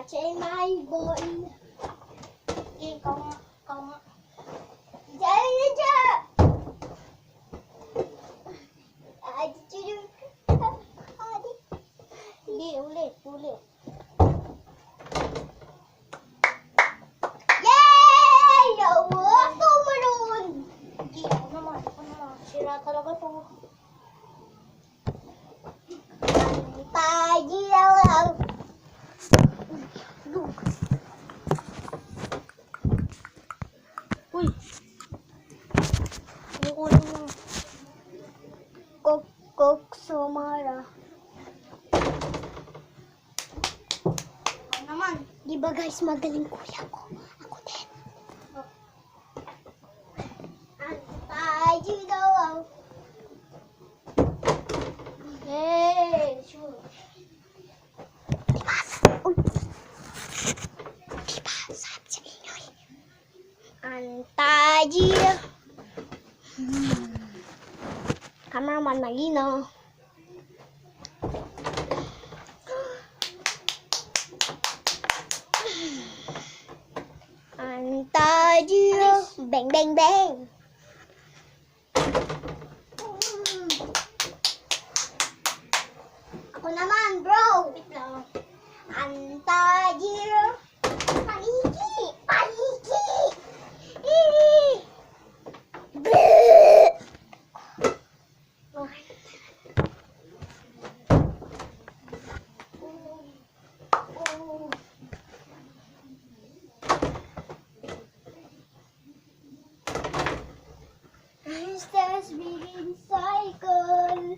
watching my boy. Ikaw nga. Diyan! Hindi, ulit. Yay! Nawas ko maroon! Hindi, ako naman. Sira talaga to. Pagi lang. Uy! Yung ulo mo. Kok Sumara. Ano naman? Di ba guys, magaling kuya ko? Ako din. Antay daw. Hey! Sure. Diba? Diba? Sabi sa inyo eh. Antay Cameraman malino. Antadio. Bang, bang, bang. Ako naman, bro. Wait lang. Antadio. Paliki. Stars begin cycle.